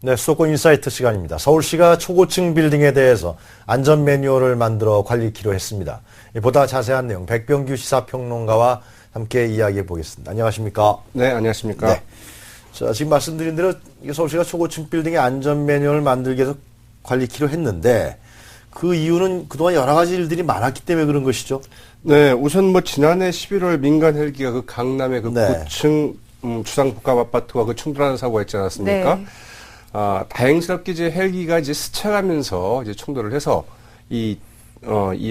네, 수도권 인사이트 시간입니다. 서울시가 초고층 빌딩에 대해서 안전 매뉴얼을 만들어 관리키로 했습니다. 보다 자세한 내용 백병규 시사평론가와 함께 이야기해 보겠습니다. 안녕하십니까? 네, 안녕하십니까? 네. 자, 지금 말씀드린 대로 서울시가 초고층 빌딩의 안전 매뉴얼을 만들기 위해서 관리키로 했는데 그 이유는 그동안 여러 가지 일들이 많았기 때문에 그런 것이죠? 네, 우선 지난해 11월 민간 헬기가 그 강남의 그 고층 주상복합 아파트와 그 충돌하는 사고가 있지 않았습니까? 네. 다행스럽게 이제 헬기가 이제 스쳐가면서 이제 충돌을 해서 이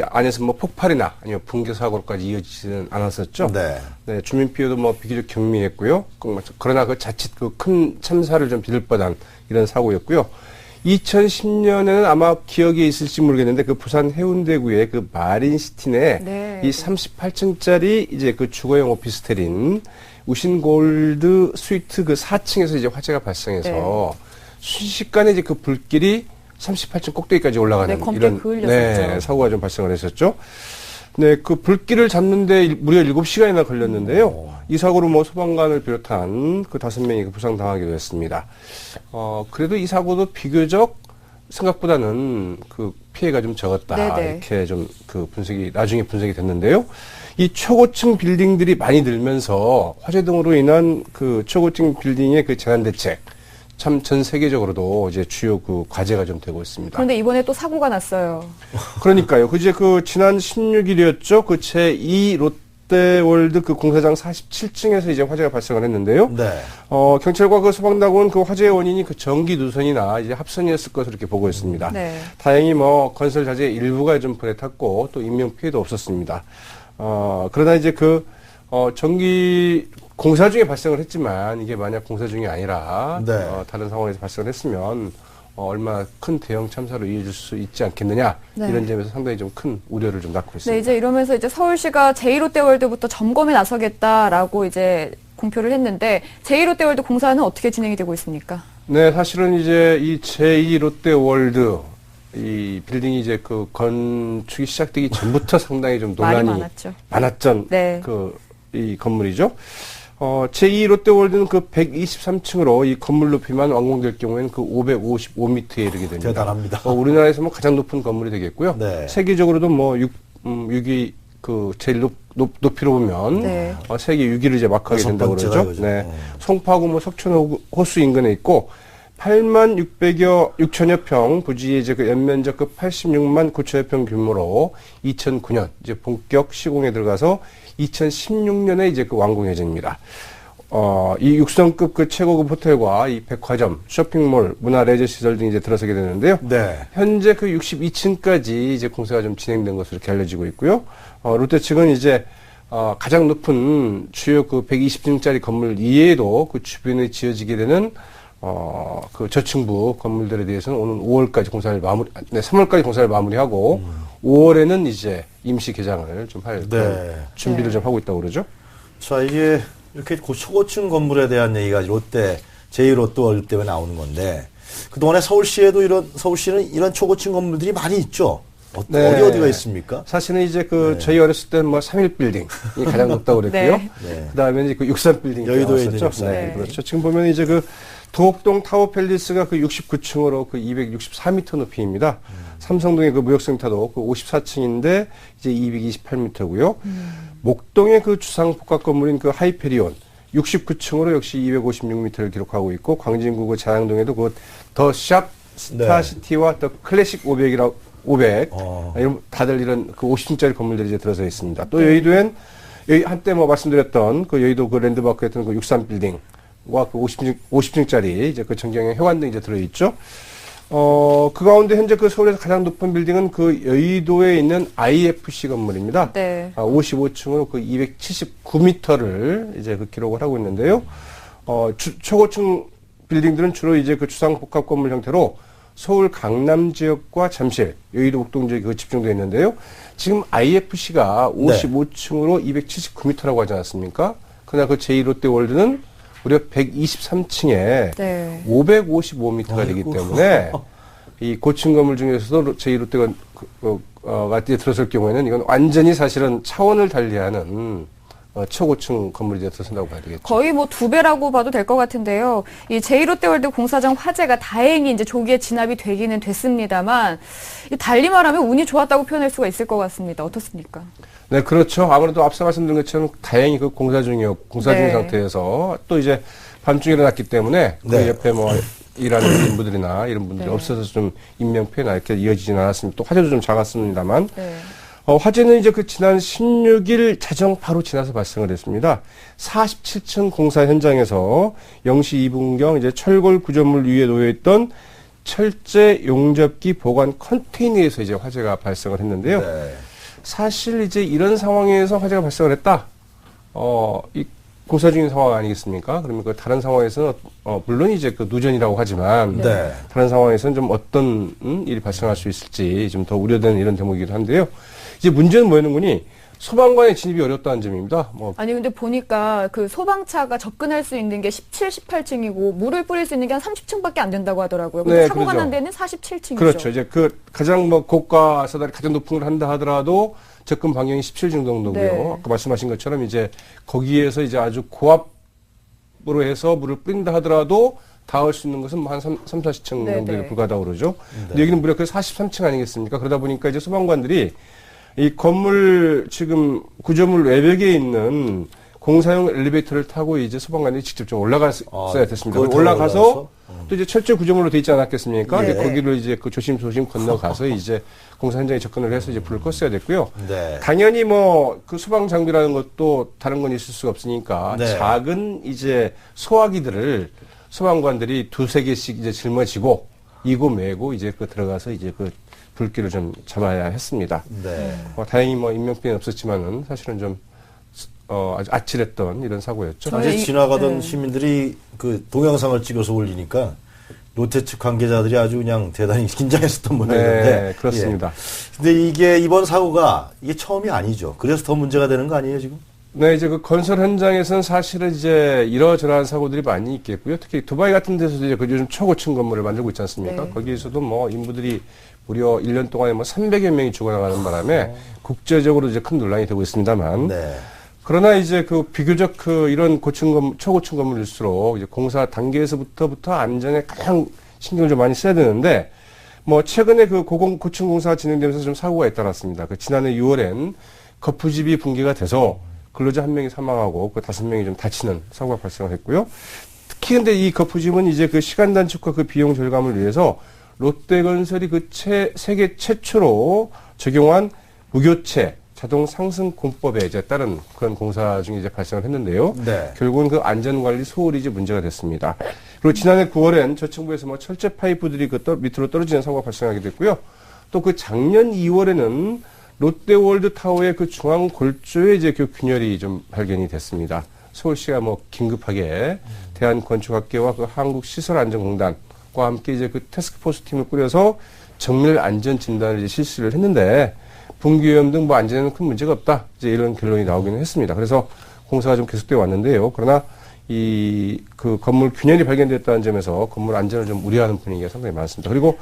안에서 폭발이나 아니면 붕괴 사고로까지 이어지지는 않았었죠. 네. 네, 주민 피해도 비교적 경미했고요. 그러나 그 자칫 그 큰 참사를 좀 빚을 뻔한 이런 사고였고요. 2010년에는 아마 기억에 있을지 모르겠는데 그 부산 해운대구의 그 마린시티 내 이 38층짜리 이제 그 주거용 오피스텔인 우신골드 스위트 그 4층에서 이제 화재가 발생해서 순식간에 이제 그 불길이 38층 꼭대기까지 올라가는 이런 사고가 좀 발생을 했었죠. 네, 그 불길을 잡는데 무려 7시간이나 걸렸는데요. 이 사고로 소방관을 비롯한 그 5명이 부상당하기도 했습니다. 그래도 이 사고도 비교적 생각보다는 그 피해가 좀 적었다. 이렇게 좀 그 나중에 분석이 됐는데요. 이 초고층 빌딩들이 많이 늘면서 화재 등으로 인한 그 초고층 빌딩의 그 재난 대책 참 전 세계적으로도 이제 주요 그 과제가 좀 되고 있습니다. 그런데 이번에 또 사고가 났어요. 그러니까요. 그 지난 16일이었죠. 그 제2 롯데월드 그 공사장 47층에서 이제 화재가 발생을 했는데요. 네. 경찰과 그 소방당국은 그 화재의 원인이 그 전기 누선이나 이제 합선이었을 것으로 이렇게 보고 있습니다. 네. 다행히 건설 자재의 일부가 좀 불에 탔고 또 인명 피해도 없었습니다. 그러나 이제 전기 공사 중에 발생을 했지만 이게 만약 공사 중이 아니라 다른 상황에서 발생을 했으면 얼마나 큰 대형 참사로 이어질 수 있지 않겠느냐 이런 점에서 상당히 좀 큰 우려를 좀 낳고 있습니다. 네, 이제 이러면서 이제 서울시가 제2롯데월드부터 점검에 나서겠다라고 이제 공표를 했는데 제2롯데월드 공사는 어떻게 진행이 되고 있습니까? 네, 사실은 이제 이 제2롯데월드 이 빌딩이 이제 그 건축이 시작되기 전부터 상당히 좀 논란이 많았던 이 건물이죠. 제2 롯데월드는 그 123층으로 이 건물 높이만 완공될 경우에는 그 555m에 이르게 됩니다. 대단합니다. 우리나라에서 가장 높은 건물이 되겠고요. 네. 세계적으로도 6위 그 제일 높이로 보면 세계 6위를 이제 마크하게 된다고 그러죠. 네. 송파구 석촌 호수 인근에 있고 8만 6천여 평 부지의 이제 그 연면적 86만 9천여 평 규모로 2009년 이제 본격 시공에 들어가서 2016년에 이제 그 완공 예정입니다. 이 6성급 그 최고급 호텔과 이 백화점, 쇼핑몰, 문화 레저 시설 등이 이제 들어서게 되는데요. 네. 현재 그 62층까지 이제 공사가 좀 진행된 것으로 이렇게 알려지고 있고요. 롯데 측은 이제 가장 높은 주요 그 120층짜리 건물 이외에도 그 주변에 지어지게 되는 그 저층부 건물들에 대해서는 오는 5월까지 공사를 3월까지 공사를 마무리하고 5월에는 이제 임시 개장을 좀 할 준비를 좀 하고 있다고 그러죠. 자, 이게 이렇게 초고층 건물에 대한 얘기가 제2롯데월드 때문에 나오는 건데 그동안에 서울시는 이런 초고층 건물들이 많이 있죠. 어디가 있습니까? 사실은 이제 저희 어렸을 때는 3일 빌딩이 가장 높다고 그랬고요. 그 다음에 이제 63 빌딩이 여의도에 있는 그렇죠. 지금 보면 이제 동옥동 타워 팰리스가 69층으로 264m 높이입니다. 삼성동의 무역센터도 54층인데 이제 228m고요. 목동의 주상복합 건물인 하이페리온 69층으로 역시 256m를 기록하고 있고 광진구 자양동에도 더 샵 스타시티와 더 클래식 500이라고 500 이런 다들 이런 50층짜리 건물들이 이제 들어서 있습니다. 또 여의도엔 한때 말씀드렸던 여의도 랜드마크였던 63 빌딩 와 50층짜리 이제 정경영 해관 등 이제 들어있죠. 그 가운데 현재 서울에서 가장 높은 빌딩은 여의도에 있는 IFC 건물입니다. 네. 55층으로 279m를 이제 기록을 하고 있는데요. 초고층 빌딩들은 주로 이제 주상복합 건물 형태로 서울 강남 지역과 잠실, 여의도 목동 지역이 집중되어 있는데요. 지금 IFC가 55층으로 279m라고 하지 않았습니까? 그러나 제2롯데월드는 무려 123층에 555m가 되기 때문에 이 고층 건물 중에서도 제2롯데가 들어설 경우에는 이건 완전히 사실은 차원을 달리하는 초고층 건물이 들어선다고 봐야 되겠죠. 거의 뭐 2배라고 봐도 될 것 같은데요. 이 제2롯데월드 공사장 화재가 다행히 이제 조기에 진압이 되기는 됐습니다만, 달리 말하면 운이 좋았다고 표현할 수가 있을 것 같습니다. 어떻습니까? 네, 그렇죠. 아무래도 앞서 말씀드린 것처럼 다행히 그 공사 중인 상태에서 또 이제 밤중에 일어났기 때문에 그 네. 옆에 뭐 일하는 인부들이나 이런 분들이 없어서 좀 인명피해나 이렇게 이어지진 않았습니다. 또 화재도 좀 작았습니다만. 네. 화재는 이제 그 지난 16일 자정 바로 지나서 발생을 했습니다. 47층 공사 현장에서 0시 2분경 이제 철골 구조물 위에 놓여있던 철제 용접기 보관 컨테이너에서 이제 화재가 발생을 했는데요. 네. 사실 이제 이런 상황에서 화재가 발생을 했다. 이 공사 중인 상황 아니겠습니까? 그러면 그 다른 상황에서는 물론 이제 그 누전이라고 하지만 네. 다른 상황에서는 좀 어떤 일이 발생할 수 있을지 좀 더 우려되는 이런 대목이기도 한데요. 이제 문제는 뭐였는거니 소방관의 진입이 어렵다는 점입니다. 아니 근데 보니까 그 소방차가 접근할 수 있는 게 17, 18층이고 물을 뿌릴 수 있는 게 한 30층밖에 안 된다고 하더라고요. 근데 네, 사고가 그러죠. 난 데는 47층이죠. 그렇죠. 이제 그 가장 뭐 고가 사다리 가장 높은 걸 한다 하더라도 접근 반경이 17층 정도고요. 네. 아까 말씀하신 것처럼 이제 거기에서 이제 아주 고압으로 해서 물을 뿌린다 하더라도 닿을 수 있는 것은 뭐 한 40층 네, 정도에 네. 불과하다고 그러죠. 근데 여기는 무려 그 43층 아니겠습니까? 그러다 보니까 이제 소방관들이 이 건물 지금 구조물 외벽에 있는 공사용 엘리베이터를 타고 이제 소방관들이 직접 좀 올라갔어야 됐습니다. 거기 올라가서 올라가서? 또 이제 철제 구조물로 돼 있지 않았겠습니까? 네. 근데 거기를 이제 그 조심조심 건너가서 이제 공사 현장에 접근을 해서 이제 불을 껐어야 됐고요. 네. 당연히 뭐 그 소방 장비라는 것도 다른 건 있을 수가 없으니까 네. 작은 이제 소화기들을 소방관들이 2-3개씩 이제 짊어지고 이고 매고 이제 그 들어가서 이제 그 불길을 좀 잡아야 했습니다. 네. 다행히 뭐 인명피해는 없었지만은 사실은 좀 아주 아찔했던 이런 사고였죠. 저희- 어제 지나가던 네. 시민들이 그 동영상을 찍어서 올리니까 롯데 측 관계자들이 아주 그냥 대단히 긴장했었던 모양인데. 네, 그렇습니다. 예. 근데 이게 이번 사고가 이게 처음이 아니죠. 그래서 더 문제가 되는 거 아니에요, 지금? 네, 이제 그 건설 현장에서는 사실은 이제 이러저러한 사고들이 많이 있겠고요. 특히 두바이 같은 데서도 이제 그 요즘 초고층 건물을 만들고 있지 않습니까? 네. 거기에서도 뭐 인부들이 무려 1년 동안에 뭐 300여 명이 죽어나가는 바람에 국제적으로 이제 큰 논란이 되고 있습니다만. 네. 그러나 이제 그 비교적 그 이런 초고층 건물일수록 이제 공사 단계에서부터 안전에 가장 신경을 좀 많이 써야 되는데 뭐 최근에 그 고층 공사가 진행되면서 좀 사고가 잇따랐습니다. 그 지난해 6월엔 거푸집이 붕괴가 돼서 근로자 1명이 사망하고 그 5명이 좀 다치는 사고가 발생을 했고요. 특히 근데 이 거푸집은 이제 그 시간 단축과 그 비용 절감을 위해서 롯데건설이 그 세계 최초로 적용한 무교체 자동 상승 공법에 이제 따른 그런 공사 중에 이제 발생을 했는데요. 네. 결국은 그 안전관리 소홀이 이제 문제가 됐습니다. 그리고 지난해 9월엔 저층부에서 뭐 철제 파이프들이 그 밑으로 떨어지는 사고가 발생하게 됐고요. 또 그 작년 2월에는 롯데월드 타워의 그 중앙 골조에 이제 그 균열이 좀 발견이 됐습니다. 서울시가 뭐 긴급하게 대한건축학계와 그 한국시설안전공단과 함께 이제 그 태스크포스 팀을 꾸려서 정밀 안전 진단을 이제 실시를 했는데 붕괴위험 등 뭐 안전에는 큰 문제가 없다. 이제 이런 결론이 나오기는 했습니다. 그래서 공사가 좀 계속되어 왔는데요. 그러나 이 그 건물 균열이 발견됐다는 점에서 건물 안전을 좀 우려하는 분위기가 상당히 많습니다. 그리고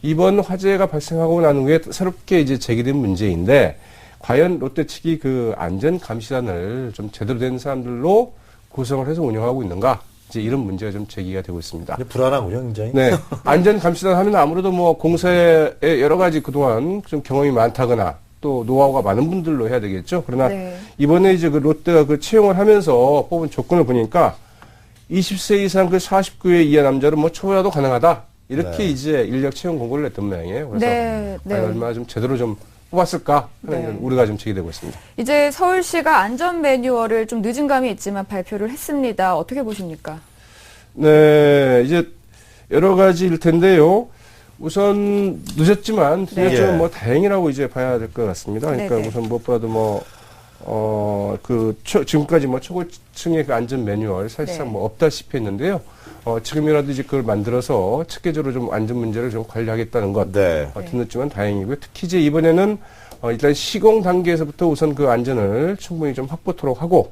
이번 화재가 발생하고 난 후에 새롭게 이제 제기된 문제인데 과연 롯데 측이 그 안전 감시단을 좀 제대로 된 사람들로 구성을 해서 운영하고 있는가? 이제 이런 문제가 좀 제기가 되고 있습니다. 불안하군요, 굉장히. 네. 안전 감시단 하면 아무래도 뭐 공사에 여러 가지 그동안 좀 경험이 많다거나 또 노하우가 많은 분들로 해야 되겠죠. 그러나 네. 이번에 이제 그 롯데가 그 채용을 하면서 뽑은 조건을 보니까 20세 이상 그 49세 이하 남자로 뭐 초보라도 가능하다. 이렇게 네. 이제 인력 채용 공고를 냈던 모양이에요. 그래서 네, 네. 과연 얼마나 좀 제대로 좀 뽑았을까 하는 네. 이런 우려가 좀 제기되고 있습니다. 이제 서울시가 안전 매뉴얼을 좀 늦은 감이 있지만 발표를 했습니다. 어떻게 보십니까? 네, 이제 여러 가지일 텐데요. 우선 늦었지만 네. 좀 뭐 다행이라고 이제 봐야 될 것 같습니다. 그러니까 네네. 우선 무엇보다도 뭐 지금까지 뭐 초고층의 그 안전 매뉴얼 사실상 네. 뭐 없다시피 했는데요. 지금이라도 이제 그걸 만들어서 체계적으로 좀 안전 문제를 좀 관리하겠다는 것. 네. 뒤늦지만 다행이고요. 특히 이제 이번에는 일단 시공 단계에서부터 우선 그 안전을 충분히 좀 확보토록 하고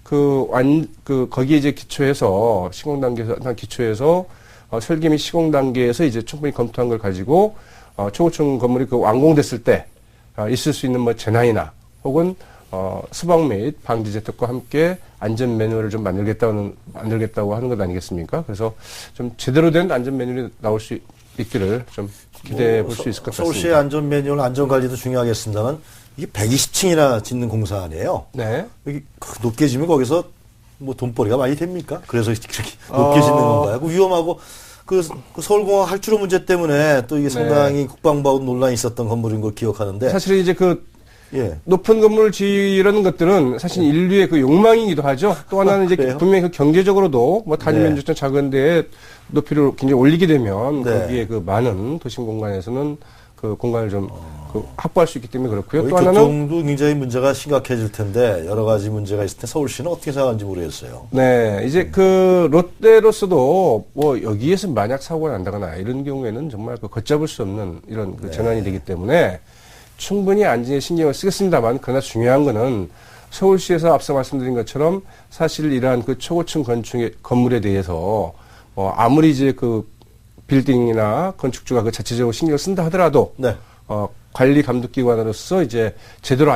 거기에 이제 기초해서 시공 단계에서 기초해서 설계 및 시공 단계에서 이제 충분히 검토한 걸 가지고 초고층 건물이 그 완공됐을 때 있을 수 있는 뭐 재난이나 혹은 수방 및 방지 재택과 함께 안전 매뉴얼을 좀 만들겠다고 하는 것 아니겠습니까? 그래서 좀 제대로 된 안전 매뉴얼이 나올 수 있기를 좀 기대해 볼 수 있을 것 같습니다. 서울시의 안전 매뉴얼, 안전 관리도 중요하겠습니다만 이게 120층이나 짓는 공사 아니에요? 네. 여기 높게 지면 거기서 뭐 돈벌이가 많이 됩니까? 그래서 그렇게 높게 짓는 건가요? 그 위험하고 그 서울공항 할주로 문제 때문에 또 이게 상당히 국방부하고 논란이 있었던 건물인 걸 기억하는데 사실 이제 예. 높은 건물을 지으려는 것들은 사실 인류의 그 욕망이기도 하죠. 또 하나는 이제 그래요? 분명히 그 경제적으로도 뭐 단위 네. 면적점 작은 데에 높이를 굉장히 올리게 되면 네. 거기에 그 많은 도심 공간에서는 그 공간을 좀 확보할 수 있기 때문에 그렇고요. 또 하나는 교통도 굉장히 문제가 심각해질 텐데 여러 가지 문제가 있을 때 서울시는 어떻게 생각하는지 모르겠어요. 네, 이제 그 롯데로서도 뭐 여기에서 만약 사고가 난다거나 이런 경우에는 정말 그 걷잡을 수 없는 이런 그 재난이 되기 때문에 충분히 안전에 신경을 쓰겠습니다만 그러나 중요한 거는 서울시에서 앞서 말씀드린 것처럼 사실 이러한 그 초고층 건물에 대해서 아무리 이제 그 빌딩이나 건축주가 그 자체적으로 신경을 쓴다 하더라도 네. 관리 감독기관으로서 이제 제대로